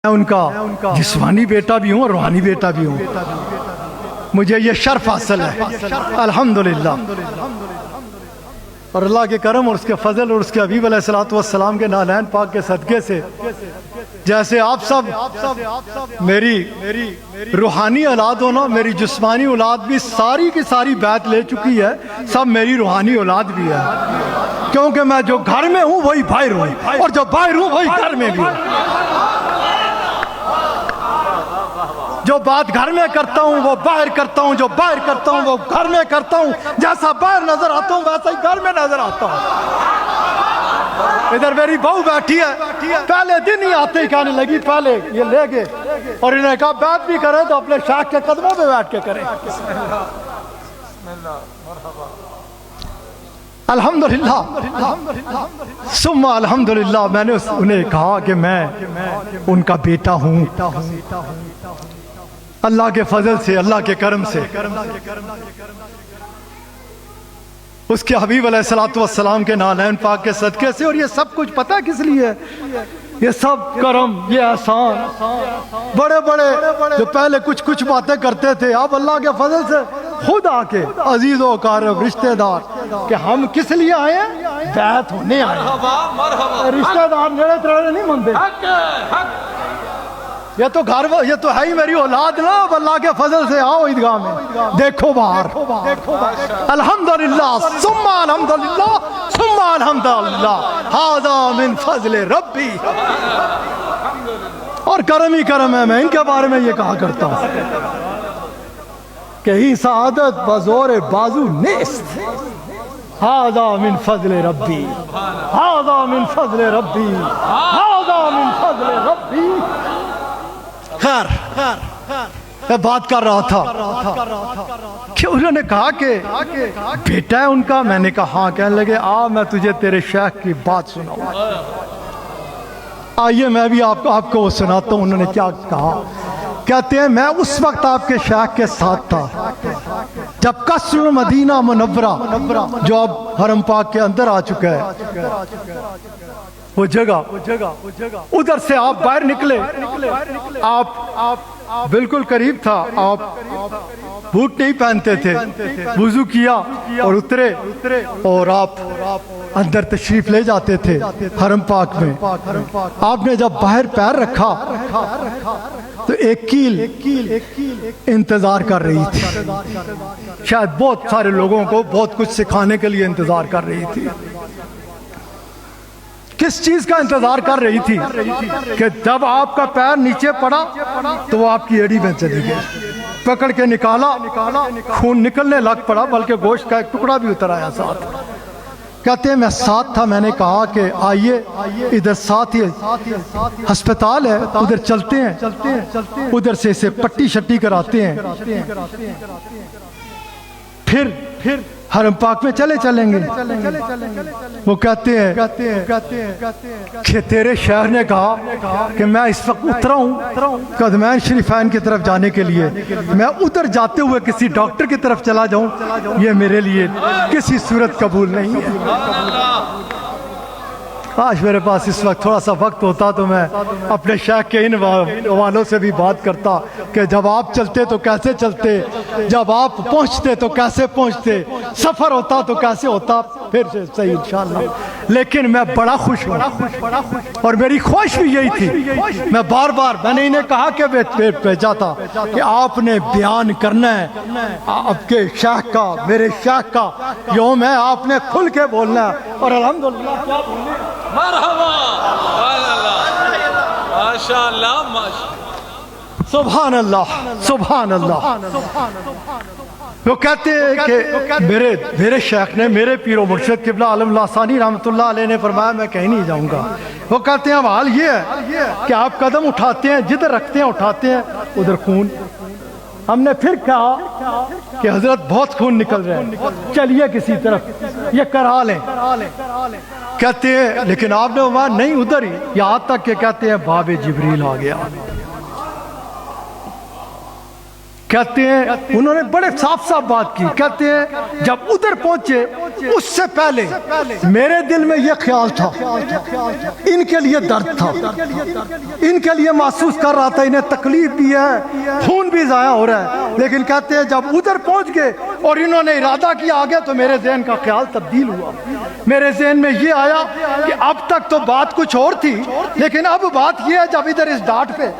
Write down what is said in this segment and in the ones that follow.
میں ان کا جسمانی بیٹا بھی ہوں اور روحانی بیٹا بھی ہوں. مجھے یہ شرف حاصل ہے الحمدللہ. اور اللہ کے کرم اور اس کے فضل اور اس کے حبیب علیہ السلام کے نالین پاک کے صدقے سے جیسے آپ سب میری روحانی اولاد ہو نا، میری جسمانی اولاد بھی ساری کی ساری بیعت لے چکی ہے، سب میری روحانی اولاد بھی ہے. کیونکہ میں جو گھر میں ہوں وہی باہر ہوں، اور جو باہر ہوں وہی گھر میں بھی ہوں. جو بات گھر میں کرتا ہوں وہ باہر کرتا ہوں، جو باہر کرتا ہوں وہ گھر میں کرتا ہوں. جیسا باہر نظر آتا ہوں ویسا ہی گھر میں نظر آتا ہوں. ادھر میری بہو بیٹھی ہے، پہلے دن ہی آتے ہی کہنے لگی پہلے یہ لے گئے، اور انہیں کہا بات بھی کریں تو اپنے شیخ کے قدموں پہ بیٹھ کے کریں. الحمدللہ ثم الحمدللہ. میں نے انہیں کہا کہ میں ان کا بیٹا ہوں، اللہ کے فضل سے، اللہ کے کرم سے، اس کے حبیب علیہ السلام کے نالین پاک کے صدقے سے. اور یہ سب کچھ پتہ کس لیے ہے؟ یہ سب کرم، یہ احسان، بڑے بڑے جو پہلے کچھ باتیں کرتے تھے، اب اللہ کے فضل سے خود آ کے عزیز و اقارب رشتہ دار کہ ہم کس لیے آئے ہیں؟ بیعت ہونے آئے ہیں. رشتہ دار نیڑے تریڑے نہیں منتے. یہ تو گھر، یہ تو ہے ہی میری اولاد نا. اب اللہ کے فضل سے آؤ عیدگاہ میں، دیکھو باہر. الحمدللہ ثم الحمدللہ ثم الحمدللہ، ھذا من فضل ربی. اور کرم ہی کرم ہے. میں ان کے بارے میں یہ کہا کرتا ہوں کہ ہی سعادت بزور بازو نیست، ھذا من فضل ربی، ھذا من فضل ربی، ھذا من فضل ربی. خیر میں بات کر رہا تھا کہ انہوں نے کہا کہ بیٹا ہے ان کا. میں نے کہا ہاں. کہنے لگے آ میں تجھے تیرے شیخ کی بات سناؤں. آئیے میں بھی آپ کو وہ سناتا ہوں. انہوں نے کیا کہا؟ کہتے ہیں میں اس وقت آپ کے شیخ کے ساتھ تھا جب قصر مدینہ منورہ جو اب حرم پاک کے اندر آ چکا ہے، وہ جگہ ادھر سے آپ باہر نکلے. آپ بالکل قریب تھا، آپ بوٹ نہیں پہنتے تھے، وضو کیا اور اترے، اور آپ اندر تشریف لے جاتے تھے حرم پاک میں. آپ نے جب باہر پیر رکھا تو ایک کیل انتظار کر رہی تھی. شاید بہت سارے لوگوں کو بہت کچھ سکھانے کے لیے انتظار کر رہی تھی. کس چیز کا انتظار کر رہی تھی؟ کہ جب آپ کا پیر نیچے پڑا تو وہ آپ کی ایڑی میں چلی گئی. پکڑ کے نکالا، خون نکلنے لگ پڑا، بلکہ گوشت کا ایک ٹکڑا بھی اتر آیا ساتھ. کہتے ہیں میں ساتھ تھا. میں نے کہا کہ آئیے ادھر ساتھ ہی ہسپتال ہے، ادھر چلتے ہیں، ادھر سے اسے پٹی شٹی کراتے ہیں، پھر حرم پاک میں چلیں گے. وہ کہتے ہیں کہ تیرے شیخ نے کہا کہ میں اس وقت اترا ہوں قدمین شریفین کی طرف جانے کے لیے. میں ادھر جاتے ہوئے کسی ڈاکٹر کی طرف چلا جاؤں، یہ میرے لیے کسی صورت قبول نہیں ہے. آج میرے پاس اس وقت تھوڑا سا وقت ہوتا تو میں اپنے شیخ کے ان حوالوں سے بھی بات کرتا کہ جب آپ چلتے تو کیسے چلتے، جب آپ پہنچتے تو کیسے پہنچتے، سفر ہوتا تو کیسے ہوتا. پھر سے صحیح انشاءاللہ. لیکن میں بڑا خوش ہوں، اور میری خواہش بھی یہی تھی. میں بار میں نے انہیں کہا کہ بھیجا تھا کہ آپ نے بیان کرنا ہے آپ کے شیخ کا، میرے شیخ کا یوم ہے، آپ نے کھل کے بولنا ہے. اور الحمدللہ کیا بولنے، مرحبا، ماشاءاللہ، سبحان اللہ، سبحان اللہ. وہ کہتے ہیں کہ میرے شیخ نے، میرے پیر و مرشد قبلہ عالم اللہ ثانی رحمۃ اللہ علیہ نے فرمایا میں کہیں نہیں جاؤں گا. وہ کہتے ہیں اب حال یہ ہے کہ آپ قدم اٹھاتے ہیں، جدھر رکھتے ہیں اٹھاتے ہیں ادھر خون. ہم نے پھر کہا کہ حضرت بہت خون نکل رہا ہے، چلیے کسی طرف یہ کرا لیں. کہتے ہیں لیکن آپ نے وہاں نہیں، ادھر ہی، یہاں تک کہ کہتے ہیں باب جبریل آ گیا. کہتے ہیں انہوں نے بڑے صاف صاف بات کی. کہتے ہیں جب ادھر پہنچے اس سے پہلے میرے دل میں یہ خیال تھا ان کے لیے درد تھا, ان کے لیے محسوس کر رہا تھا انہیں تکلیف بھی ہے, خون بھی ضائع ہو رہا ہے. لیکن کہتے ہیں جب ادھر پہنچ گئے اور انہوں نے ارادہ کیا آگے تو میرے ذہن کا خیال تبدیل ہوا. میرے ذہن میں یہ آیا کہ اب تک تو بات کچھ اور تھی, لیکن اب بات یہ ہے جب ادھر اس ڈاٹ پہ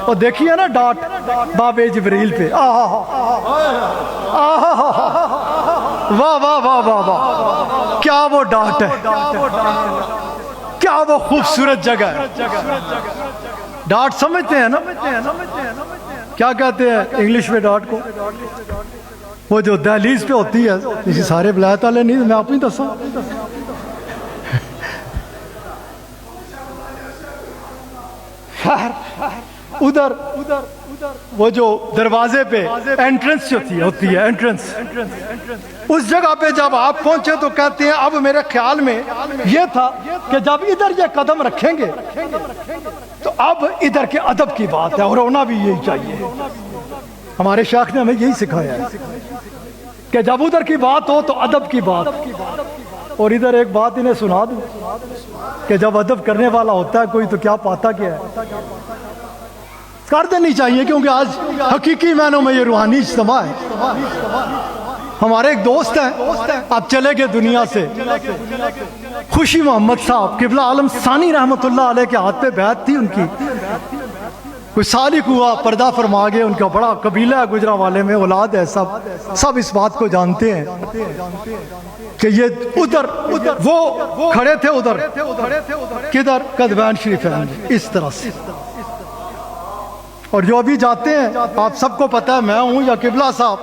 اور دیکھیے نا ڈاٹ باب جبریل پہ, واہ واہ واہ واہ واہ, کیا وہ ڈاٹ ہے, کیا وہ خوبصورت جگہ ہے. ڈاٹ سمجھتے ہیں نا, کیا کہتے ہیں انگلش میں ڈاٹ کو, وہ جو دہلیز پہ ہوتی ہے, کسی سارے ولایت والے نہیں, میں آپ ہی دسوں. ادھر وہ جو دروازے پہ انٹرنس جو ہوتی ہے انٹرنس, اس جگہ پہ جب آپ پہنچے تو کہتے ہیں اب میرے خیال میں یہ تھا کہ جب ادھر یہ قدم رکھیں گے تو اب ادھر کے ادب کی بات ہے, اور ہونا بھی یہی چاہیے. ہمارے شیخ نے ہمیں یہی سکھایا ہے کہ جب ادھر کی بات ہو تو ادب کی بات. اور ادھر ایک بات انہیں سنا دوں کہ جب ادب کرنے والا ہوتا ہے کوئی تو کیا پاتا کیا ہے, کر دینی چاہیے, کیونکہ آج حقیقی معنوں میں یہ روحانی اجتماع ہے. ہمارے ایک دوست ہیں اب چلے گئے دنیا سے, خوشی محمد صاحب قبلہ عالم ثانی رحمت اللہ علیہ کے ہاتھ پہ بیعت تھی ان کی, کوئی سال ہی ہوا پردہ فرما گئے. ان کا بڑا قبیلہ ہے گجرانوالے میں, اولاد ہے, سب اس بات کو جانتے ہیں کہ یہ ادھر وہ کھڑے تھے, ادھر کدھر قدوین شریف ہے اس طرح سے. اور جو ابھی جاتے ہیں آپ سب کو پتہ ہے, میں ہوں یا قبلہ صاحب,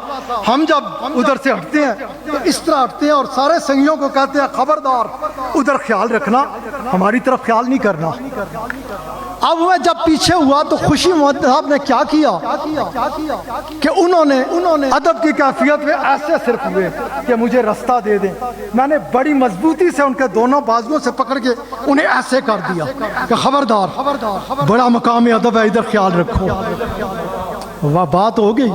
ہم جب ادھر سے ہٹتے ہیں تو اس طرح ہٹتے ہیں اور سارے سنگیوں کو کہتے ہیں خبردار ادھر خیال رکھنا, ہماری طرف خیال نہیں کرنا. اب میں جب پیچھے ہوا تو خوشی محمد صاحب نے کیا کیا کہ انہوں نے ادب کی کیفیت میں ایسے صرف ہوئے کہ مجھے رستہ دے دیں. میں نے بڑی مضبوطی سے ان کے دونوں بازوؤں سے پکڑ کے انہیں ایسے کر دیا کہ خبردار, بڑا مقام ادب ہے, ادھر خیال رکھو. وہ بات ہو گئی.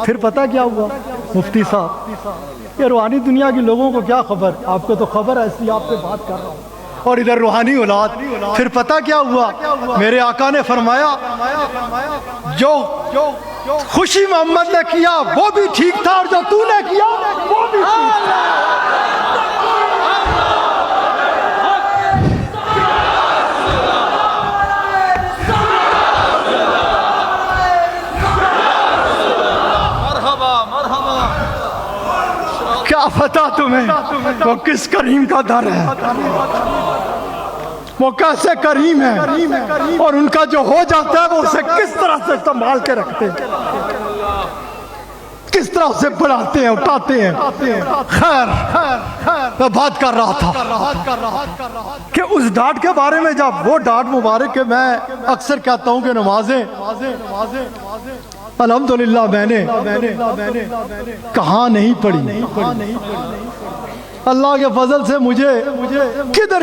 پھر پتہ کیا ہوا مفتی صاحب, یہ روحانی دنیا کے لوگوں کو کیا خبر, آپ کو تو خبر ہے اس لیے آپ سے بات کر رہا ہوں, اور ادھر روحانی اولاد. پھر پتہ کیا ہوا, میرے آقا نے فرمایا جو خوشی محمد نے کیا وہ بھی ٹھیک تھا, اور جو تو نے کیا وہ بھی ٹھیک تھا. کیا پتا تمہیں وہ کس کریم کا در ہے, وہ کیسے کریم ہے, اور ان کا جو ہو جاتا ہے وہ اسے کس طرح سے سنبھال کے رکھتے ہیں, کس طرح اسے بڑھاتے ہیں, اٹھاتے ہیں. خیر میں بات کر رہا تھا کہ اس ڈاٹ کے بارے میں, جب وہ ڈاٹ مبارک کے میں اکثر کہتا ہوں کہ نمازیں الحمدللہ میں نے کہاں نہیں پڑھی. اللہ کے فضل سے مجھے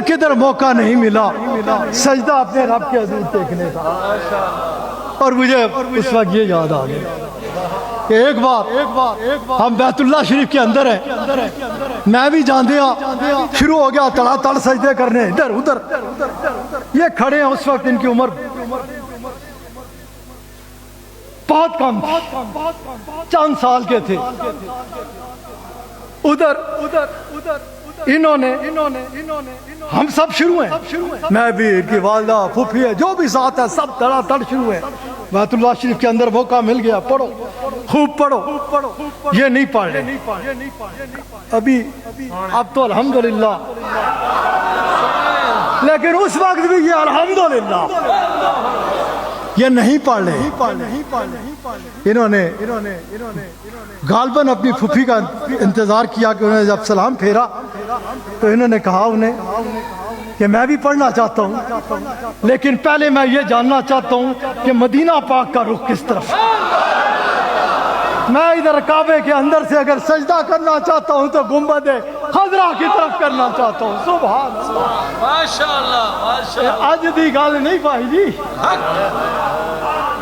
کدھر موقع نہیں ملا سجدہ اپنے رب کے حضور دیکھنے کا. اور مجھے اس وقت یہ یاد آ گیا کہ ایک بار ہم بیت اللہ شریف کے اندر ہیں, میں بھی جاندیا شروع ہو گیا تڑا تڑ سجدے کرنے ادھر ادھر. یہ کھڑے ہیں, اس وقت ان کی عمر بہت کم, چند سال کے تھے. ادھر انہوں نے ہم سب شروع ہیں, میں بھی, ان کی والدہ, پھوپھی ہے, جو بھی ساتھ ہے, سب تڑا تڑ شروع ہے. بیت اللہ شریف کے اندر موقع مل گیا, پڑھو خوب پڑھو, یہ نہیں پڑھ رہے ابھی, اب تو الحمدللہ, لیکن اس وقت بھی یہ الحمدللہ یہ نہیں پڑھ رہے. انہوں نے غالباً اپنی پھوپھی کا انتظار کیا کہ انہوں نے جب سلام پھیرا تو انہوں نے کہا انہیں کہ میں بھی پڑھنا چاہتا ہوں, لیکن پہلے میں یہ جاننا چاہتا ہوں کہ مدینہ پاک کا رخ کس طرف. میں ادھر کعبے کے اندر سے اگر سجدہ کرنا چاہتا ہوں تو گنبد خضرا کی طرف کرنا چاہتا ہوں. سبحان اللہ, ماشاءاللہ, اج دی گل نہیں بھائی جی,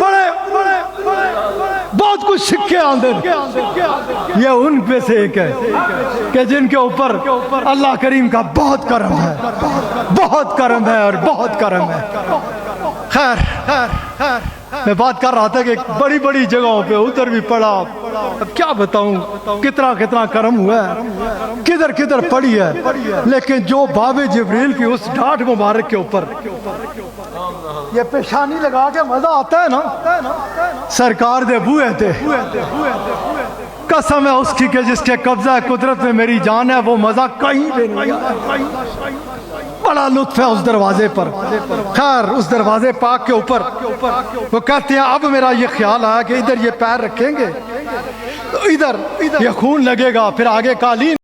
بڑے بہت کچھ سکے آندے یہ ان پہ سے ایک ہے کہ جن کے اوپر اللہ کریم کا بہت کرم ہے، بہت کرم ہے اور بہت کرم ہے۔ خیر میں بات کر رہا تھا کہ بڑی بڑی جگہوں پہ ادھر بھی پڑا، اب کیا بتاؤں کتنا کتنا کرم ہوا ہے، کدھر کدھر پڑی ہے، لیکن جو باب جبریل کی اس ڈاٹھ مبارک کے اوپر یہ پیشانی لگا کے مزہ آتا ہے نا، سرکار دے بوئے تھے، قسم ہے اس کی کہ جس کے قبضہ قدرت میں میری جان ہے، وہ مزہ کہیں بھی نہیں ہے۔ بڑا لطف ہے اس دروازے پر۔ خیر اس دروازے پاک کے اوپر وہ کہتے ہیں اب میرا یہ خیال آیا کہ ادھر یہ پیر رکھیں گے، ادھر یہ خون لگے گا، پھر آگے قالین